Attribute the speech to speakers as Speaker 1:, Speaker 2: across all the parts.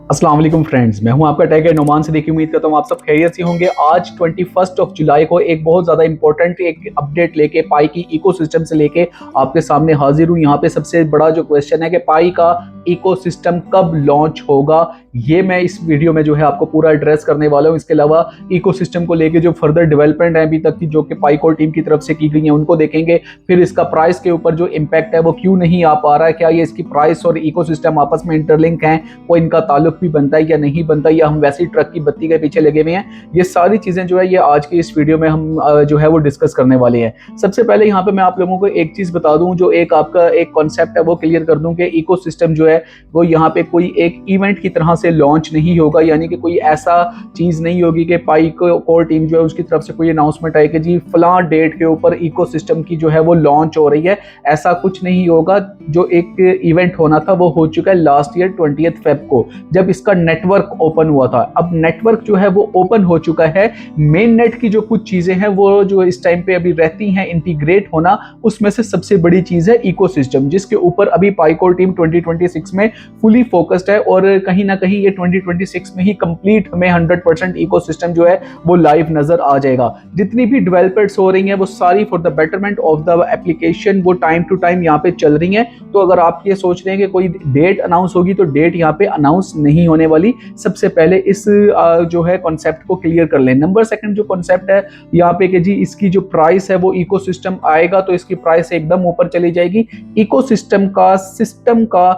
Speaker 1: अस्सलाम वालेकुम फ्रेंड्स, मैं हूं आपका टाइगर नोमान से। देखिए, उम्मीद करता हूं आप सब खैरियत से होंगे। आज 21 जुलाई को एक बहुत ज़्यादा इंपॉर्टेंट एक अपडेट लेके पाई की इकोसिस्टम से लेके आपके सामने हाजिर हूं। यहाँ पे सबसे बड़ा जो क्वेश्चन है कि पाई का इकोसिस्टम कब लॉन्च होगा, ये मैं इस वीडियो में जो है आपको पूरा एड्रेस करने वाला हूँ। इसके अलावा इकोसिस्टम को लेके जो फर्दर डेवलपमेंट है अभी तक की, जो कि पाई कोर टीम की तरफ से की गई है, उनको देखेंगे। फिर इसका प्राइस के ऊपर जो इम्पैक्ट है वो क्यों नहीं आ पा रहा है, क्या ये इसकी प्राइस और इकोसिस्टम आपस में इंटरलिंक हैं, कोई इनका ताल्लुक भी बनता है या नहीं बनता, या हम वैसे ही ट्रक की बत्ती के पीछे लगे हुए हैं। ये सारी चीजें जो है ये आज की इस वीडियो में हम जो है वो डिस्कस करने वाले हैं। सबसे पहले यहाँ पे मैं आप लोगों को एक चीज बता दूं, जो एक आपका एक कॉन्सेप्ट है वो क्लियर कर दूं कि इकोसिस्टम जो है वो यहाँ पे कोई एक इवेंट की तरह से लॉन्च नहीं होगा। यानी कि कोई ऐसा चीज नहीं होगी कि पाई कोर टीम जो है उसकी तरफ से कोई अनाउंसमेंट आए कि जी फलां डेट के ऊपर इकोसिस्टम की जो है वो लॉन्च हो रही है। ऐसा कुछ नहीं होगा। जो एक इवेंट होना था वो हो चुका है लास्ट ईयर 20 फेब को, जब इसका नेटवर्क ओपन हुआ था। अब नेटवर्क जो है वो ओपन हो चुका है। मेन नेट की जो कुछ चीजें हैं वो जो इस टाइम पे अभी रहती हैं इंटीग्रेट होना, उसमें से सबसे बड़ी चीज है इकोसिस्टम, जिसके ऊपर अभी पाई कोर टीम 2026 में फुली फोकस्ड है। और कहीं ना कहीं ये 2026 में ही कंप्लीट हमें 100% इकोसिस्टम जो है वो लाइव नजर आ जाएगा। जितनी भी डेवलपमेंट्स हो रही हैं वो सारी for the betterment of the application वो टाइम टू टाइम यहाँ पे चल रही हैं। तो अगर आप ये सोच रहे हैं कि कोई डेट अनाउंस होगी, तो डेट यहाँ पे अनाउंस नहीं होने वाली। सबसे पहले इस जो है कॉन्सेप्ट को क्लियर कर लें। नंबर सेकंड जो कॉन्सेप्ट है यहाँ पे कि जी इसकी जो प्राइस है वो इकोसिस्टम आएगा तो इसकी प्राइस एकदम ऊपर चली जाएगी। इकोसिस्टम का सिस्टम का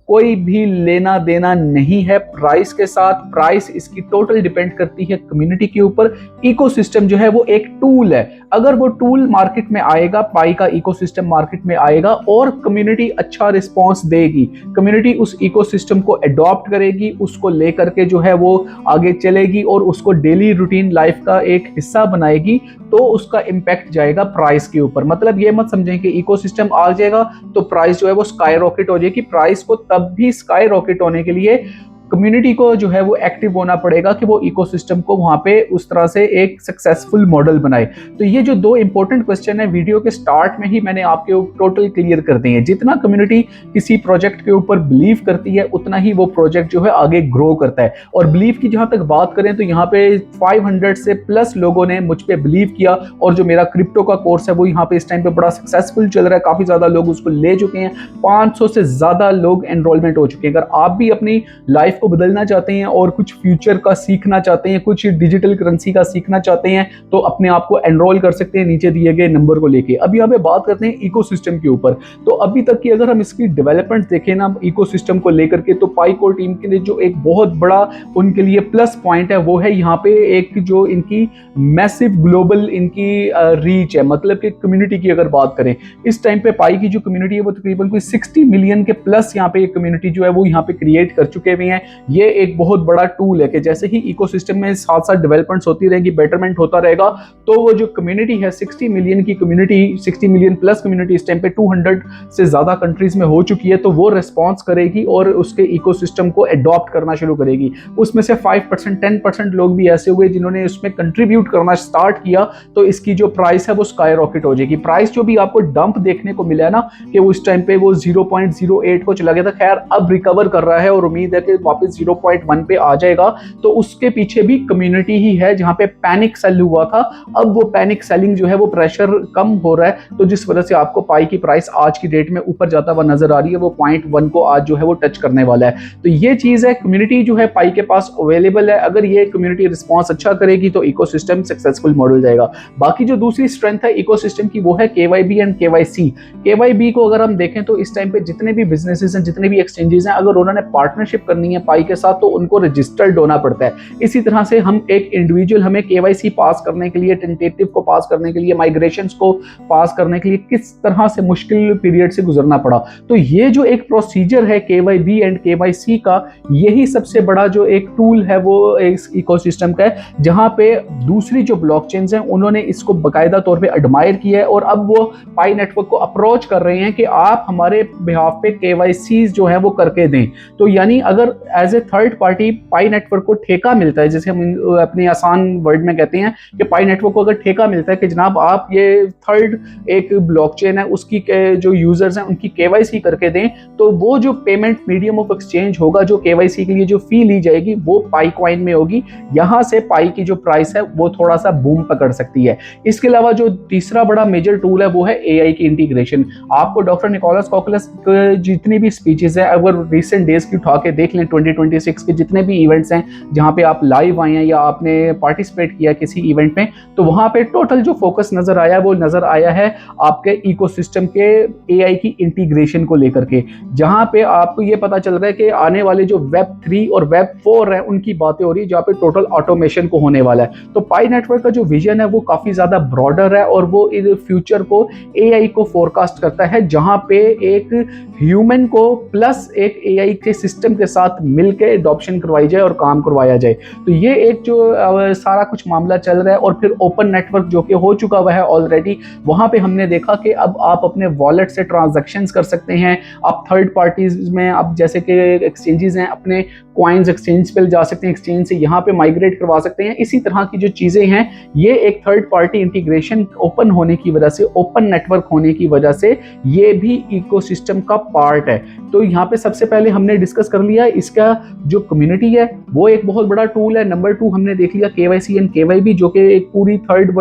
Speaker 1: कोई भी लेना देना नहीं है प्राइस के साथ। प्राइस इसकी टोटल डिपेंड करती है कम्युनिटी के ऊपर। इकोसिस्टम जो है वो एक टूल है। अगर वो टूल मार्केट में आएगा, पाई का इकोसिस्टम मार्केट में आएगा और कम्युनिटी अच्छा रिस्पांस देगी, कम्युनिटी उस इकोसिस्टम को अडॉप्ट करेगी, उसको लेकर के जो है वो आगे चलेगी और उसको डेली रूटीन लाइफ का एक हिस्सा बनाएगी, तो उसका इम्पैक्ट जाएगा प्राइस के ऊपर। मतलब ये मत समझें कि इकोसिस्टम आ जाएगा तो प्राइस जो है वो स्काई रॉकेट हो जाएगी। प्राइस को तब भी स्काई रॉकेट होने के लिए कम्युनिटी को जो है वो एक्टिव होना पड़ेगा कि वो इकोसिस्टम को वहां पे उस तरह से एक सक्सेसफुल मॉडल बनाए। तो ये जो दो इंपॉर्टेंट क्वेश्चन है वीडियो के स्टार्ट में ही मैंने आपके टोटल क्लियर कर दिए हैं। जितना कम्युनिटी किसी प्रोजेक्ट के ऊपर बिलीव करती है उतना ही वो प्रोजेक्ट जो है आगे ग्रो करता है। और बिलीव की जहां तक बात करें तो यहाँ पे 500 से प्लस लोगों ने मुझ पे बिलीव किया। और जो मेरा क्रिप्टो का कोर्स है वो यहाँ पे इस टाइम पे बड़ा सक्सेसफुल चल रहा है। काफी ज्यादा लोग उसको ले चुके हैं। 500 से ज्यादा लोग एनरोलमेंट हो चुके हैं। अगर आप भी अपनी लाइफ को बदलना चाहते हैं और कुछ फ्यूचर का सीखना चाहते हैं, कुछ डिजिटल करेंसी का सीखना चाहते हैं, तो अपने आप को एनरोल कर सकते हैं नीचे दिए गए नंबर को लेके। अब यहाँ पे बात करते हैं इकोसिस्टम के ऊपर। तो अभी तक की अगर हम इसकी डेवलपमेंट देखें ना इकोसिस्टम को लेकर के, तो पाई कोर टीम के लिए जो एक बहुत बड़ा उनके लिए प्लस पॉइंट है वो है यहाँ पे एक जो इनकी मैसिव ग्लोबल इनकी रीच है। मतलब कि कम्युनिटी की अगर बात करें, इस टाइम पे पाई की जो कम्युनिटी है वो तकरीबन कोई 60 मिलियन के प्लस यहाँ पे कम्युनिटी जो है वो यहाँ पे क्रिएट कर चुके हुए हैं। ये एक बहुत बड़ा टूल है कि जैसे ही इकोसिस्टम में साथ साथ डेवलपमेंट्स होती रहेगी, बेटरमेंट होता रहेगा, तो वो जो कम्युनिटी है 60 मिलियन की कम्युनिटी, 60 मिलियन प्लस कम्युनिटी इस टाइम पे 200 से ज्यादा कंट्रीज में हो चुकी है, तो वो रिस्पॉन्स करेगी और उसके इकोसिस्टम को अडॉप्ट करना शुरू करेगी। उसमें से 5% 10% लोग भी ऐसे हुए जिन्होंने उसमें कंट्रीब्यूट करना स्टार्ट किया, तो इसकी जो प्राइस है वो स्काई रॉकेट हो जाएगी। प्राइस जो भी आपको डंप देखने को मिला है ना कि उस टाइम पे वो 0.08 को चला गया था, खैर अब रिकवर कर रहा है और उम्मीद है कि वापस 0.1 पे आ जाएगा। तो उसके पीछे भी कम्युनिटी ही है जहां पे पैनिक सेल हुआ था। अब वो पैनिक सेलिंग जो है वो प्रेशर कम हो रहा है, तो जिस वजह से आपको पाई की प्राइस आज की डेट में ऊपर जाता हुआ नजर आ रही है। वो 0.1 को आज जो है वो टच करने वाला है। तो ये चीज है, कम्युनिटी जो है पाई के पास अवेलेबल है। अगर ये कम्युनिटी रिस्पॉन्स अच्छा करेगी तो इकोसिस्टम सक्सेसफुल मॉडल जाएगा। बाकी जो दूसरी स्ट्रेंथ है इकोसिस्टम की वो है केवाईबी एंड केवाईसी। केवाईबी को अगर हम देखें तो इस टाइम पे जितने भी बिजनेसेस हैं, जितने भी एक्सचेंजेस हैं, अगर उन्होंने पार्टनरशिप करनी है पाई के साथ तो उनको रजिस्टर्ड होना पड़ता है। इसी तरह से हम एक इंडिविजुअल हमें केवाईसी पास करने के लिए, टेंटेटिव को पास करने के लिए, माइग्रेशंस को पास करने के लिए किस तरह से मुश्किल पीरियड से गुजरना पड़ा। तो ये जो एक प्रोसीजर है केवाईबी एंड केवाईसी का, यही सबसे बड़ा जो एक टूल है वो इस इकोसिस्टम का है, जहां पे दूसरी जो ब्लॉकचेन्स हैं उन्होंने इसको बाकायदा तौर पे एडमायर किया है और अब वो पाई नेटवर्क को अप्रोच कर रहे हैं कि आप हमारे बिहाफ पे केवाईसी जो है वो करके दें। तो यानी अगर as a third party Pi network को ठेका मिलता है, जैसे हम अपने आसान वर्ड में कहते हैं कि पाई नेटवर्क को अगर ठेका मिलता है कि जनाब आप ये थर्ड एक ब्लॉकचेन है उसकी जो यूजर्स हैं उनकी केवाईसी करके दें, तो वो जो पेमेंट मीडियम ऑफ एक्सचेंज होगा, जो केवाईसी के लिए जो फी ली जाएगी वो पाई कॉइन में होगी। यहां से पाई की जो प्राइस है वो थोड़ा सा बूम पकड़ सकती है। इसके अलावा जो तीसरा बड़ा मेजर टूल है वो है एआई की इंटीग्रेशन। आपको डॉक्टर निकोलस कोकलस जितनी भी स्पीचेस है, अगर रिसेंट डेज की उठा के देख लें, 2026 के जितने भी इवेंट्स हैं जहां पे आप लाइव आए हैं या आपने पार्टिसिपेट किया किसी इवेंट में, तो वहां पे टोटल जो फोकस नजर आया वो नजर आया है आपके इकोसिस्टम के एआई की इंटीग्रेशन को लेकर के, जहां पे आपको ये पता चल रहा है कि आने वाले जो वेब 3 और वेब 4 है उनकी बातें हो रही है, जहां पे टोटल ऑटोमेशन को होने वाला है। तो पाई नेटवर्क का जो विजन है वो काफी ज्यादा ब्रॉडर है और वो इन फ्यूचर को एआई को फोरकास्ट करता है, जहां पे एक ह्यूमन को प्लस एक एआई के सिस्टम के साथ मिलकर एडॉप्शन करवाई जाए और काम करवाया जाए। तो ये एक जो सारा कुछ मामला चल रहा है। और फिर ओपन नेटवर्क जो कि हो चुका हुआ है ऑलरेडी, वहां पे हमने देखा कि अब आप अपने वॉलेट से ट्रांजैक्शंस कर सकते हैं। आप थर्ड पार्टीज में, अब जैसे कि एक्सचेंजेस हैं, अपने कॉइन्स एक्सचेंज पे जा सकते हैं, एक्सचेंज से यहाँ पे माइग्रेट करवा सकते हैं। इसी तरह की जो चीजें हैं ये एक थर्ड पार्टी इंटीग्रेशन ओपन होने की वजह से, ओपन नेटवर्क होने की वजह से ये भी इकोसिस्टम का पार्ट है। तो यहाँ पे सबसे पहले हमने डिस्कस कर लिया इसका जो कम्युनिटी है वो एक बहुत बड़ा टूल है। नंबर 2 हमने देख लिया केवाईसी एंड केवाईबी, जो कि एक पूरी थर्ड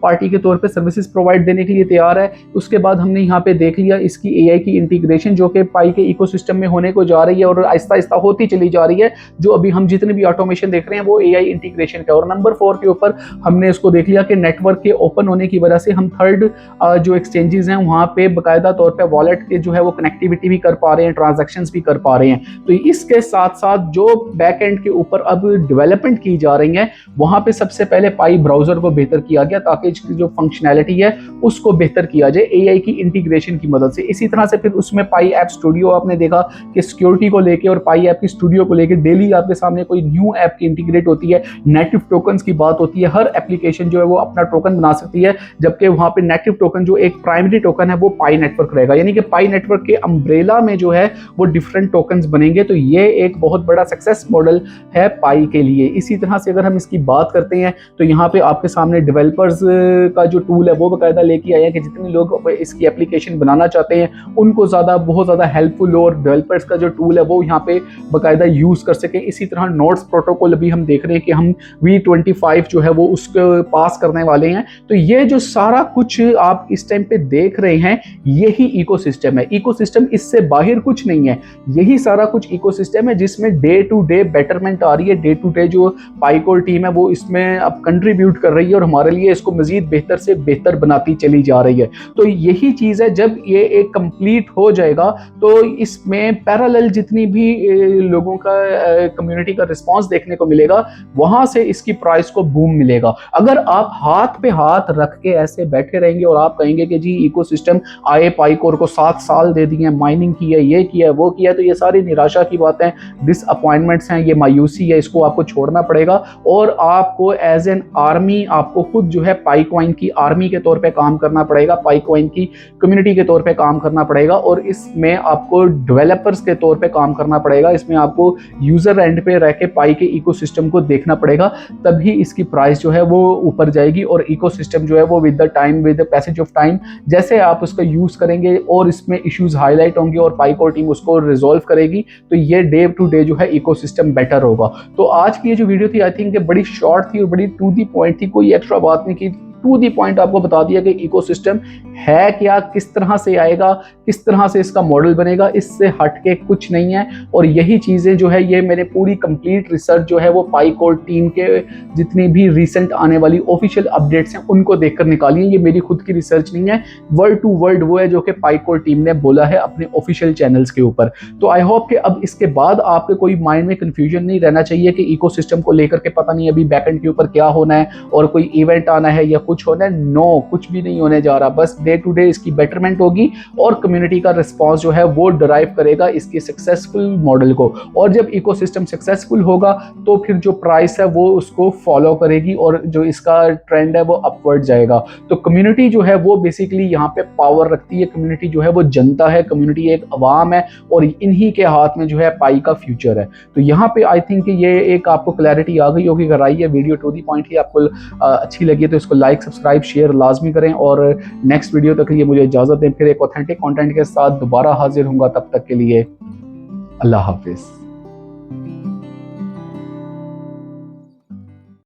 Speaker 1: पार्टी के तौर पे सर्विसेज प्रोवाइड देने के लिए तैयार है। उसके बाद हमने यहाँ पे देख लिया इसकी एआई की इंटीग्रेशन जो कि पाई के इकोसिस्टम में होने को जा रही है और आहिस्ता आहिस्ता होती चली जा रही है। जो अभी हम जितने भी ऑटोमेशन देख रहे हैं वो एआई इंटीग्रेशन का। और नंबर 4 के ऊपर हमने इसको देख लिया कि नेटवर्क के ओपन होने की वजह से हम थर्ड जो एक्सचेंजेस हैं वहाँ पे बाकायदा तौर पे वॉलेट के जो है वो कनेक्टिविटी भी कर पा रहे हैं, ट्रांजैक्शंस भी कर पा रहे हैं। तो इसके साथ साथ जो बैक एंड के ऊपर अब डेवलपमेंट की जा रही है वहाँ पे सबसे पहले पाई ब्राउजर को बेहतर किया गया ताकि इसकी जो फंक्शनैलिटी है उसको बेहतर किया जाए एआई की इंटीग्रेशन की मदद से। इसी तरह से फिर उसमें पाई ऐप स्टूडियो आपने देखा कि सिक्योरिटी को लेके और पाई ऐप की स्टूडियो को लेके डेली आपके सामने कोई न्यू ऐप की इंटीग्रेट होती है, नेटिव टोकन्स की बात होती है। हर एप्लीकेशन जो है वो अपना टोकन बना सकती है, जबकि वहां पे नेटिव टोकन जो एक प्राइमरी टोकन है वो पाई नेटवर्क रहेगा, यानी कि पाई नेटवर्क के अम्ब्रेला में जो है वो डिफरेंट टोकन्स बनेंगे। तो ये एक बहुत बड़ा सक्सेस मॉडल है पाई के लिए। इसी तरह से अगर हम इसकी बात करते हैं तो यहाँ पे आपके सामने डेवलपर्स का जो टूल है वो बाकायदा लेके आए हैं कि जितने लोग इसकी एप्लीकेशन बनाना चाहते हैं उनको बहुत ज़्यादा हेल्पफुल हो और डेवलपर्स का जो टूल है वो यहाँ पे बाकायदा यूज़ कर सकें। इसी तरह नोट्स प्रोटोकॉल अभी हम देख रहे हैं कि हम V25 जो है वो उसको पास करने वाले हैं। तो ये जो सारा कुछ आप इस टाइम पे देख रहे हैं यही इकोसिस्टम है। इकोसिस्टम इससे बाहर कुछ नहीं है, यही सारा कुछ इकोसिस्टम है जिसमें डे टू डे बेटरमेंट आ रही है। डे टू डे जो पाईकोर टीम है वो इसमें अब कंट्रीब्यूट कर रही है और हमारे लिए इसको मजीद बेहतर से बेहतर बनाती चली जा रही है। तो यही चीज़ है, जब ये एक कंप्लीट हो जाएगा तो इसमें पैरेलल जितनी भी लोगों का कम्युनिटी का रिस्पांस देखने को मिलेगा वहां से इसकी प्राइस को बूम मिलेगा। अगर आप हाथ पे हाथ रख के ऐसे बैठे रहेंगे और आप कहेंगे कि जी इकोसिस्टम आए पाईकोर को 7 साल दे दिए, माइनिंग की है, ये किया है, वो किया है, तो ये सारी निराशा की बातें, डिसअपॉइंटमेंट्स हैं, ये मायूसी है, इसको आपको छोड़ना पड़ेगा और आपको एज एन आर्मी आपको खुद जो है पाईकॉइन की आर्मी के तौर पे काम करना पड़ेगा, पाईकॉइन की कम्युनिटी के तौर पे काम करना पड़ेगा और इसमें आपको डेवलपर्स के तौर पे काम करना पड़ेगा। इसमें आपको यूजर एंड पे रह के पाई के इकोसिस्टम को देखना पड़ेगा, तभी इसकी प्राइस जो है वो ऊपर जाएगी। और इकोसिस्टम जो है वो with the time, with the passage of time, जैसे आप उसका यूज करेंगे और इसमें इश्यूज हाईलाइट होंगे और पाईकोर टीम उसको रिजॉल्व करेगी तो ये डे टू डे जो है इकोसिस्टम बेटर होगा। तो आज की ये जो वीडियो थी आई थिंक बड़ी शॉर्ट थी और बड़ी टू दी पॉइंट थी, कोई एक्स्ट्रा बात नहीं की, टू दी पॉइंट आपको बता दिया कि इकोसिस्टम है क्या, किस तरह से आएगा, किस तरह से इसका मॉडल बनेगा, इससे हटके कुछ नहीं है। और यही चीज़ें जो है ये मैंने पूरी कंप्लीट रिसर्च जो है वो पाईकोर टीम के जितनी भी रिसेंट आने वाली ऑफिशियल अपडेट्स हैं उनको देखकर निकाली है। ये मेरी खुद की रिसर्च नहीं है, वर्ड टू वर्ड वो है जो कि पाईकोर टीम ने बोला है अपने ऑफिशियल चैनल्स के ऊपर। तो आई होप कि अब इसके बाद आपके कोई माइंड में कंफ्यूजन नहीं रहना चाहिए कि इकोसिस्टम को लेकर के पता नहीं अभी बैकएंड के ऊपर क्या होना है और कोई इवेंट आना है या कुछ होना है, नो, कुछ भी नहीं होने जा रहा। बस डे टू डे इसकी बेटरमेंट होगी और कम्युनिटी का रिस्पॉन्स जो है वो ड्राइव करेगा इसके सक्सेसफुल मॉडल को। और जब इकोसिस्टम सक्सेसफुल होगा तो फिर जो प्राइस है वो उसको फॉलो करेगी और जो इसका ट्रेंड है वो अपवर्ड जाएगा। तो कम्युनिटी जो है वो बेसिकली यहाँ पे पावर रखती है। कम्युनिटी जो है वो जनता है, कम्युनिटी एक अवाम है और इन्हीं के हाथ में जो है पाई का फ्यूचर है। तो यहाँ पे आई थिंक ये एक आपको क्लैरिटी आ गई होगी। अगर आई है वीडियो टू दी पॉइंट ही आपको अच्छी लगी तो इसको लाइक, सब्सक्राइब, शेयर लाजमी करें और नेक्स्ट वीडियो तक के लिए मुझे इजाजत दें। फिर एक ऑथेंटिक कंटेंट के साथ दोबारा हाजिर होऊंगा। तब तक के लिए अल्लाह हाफिज।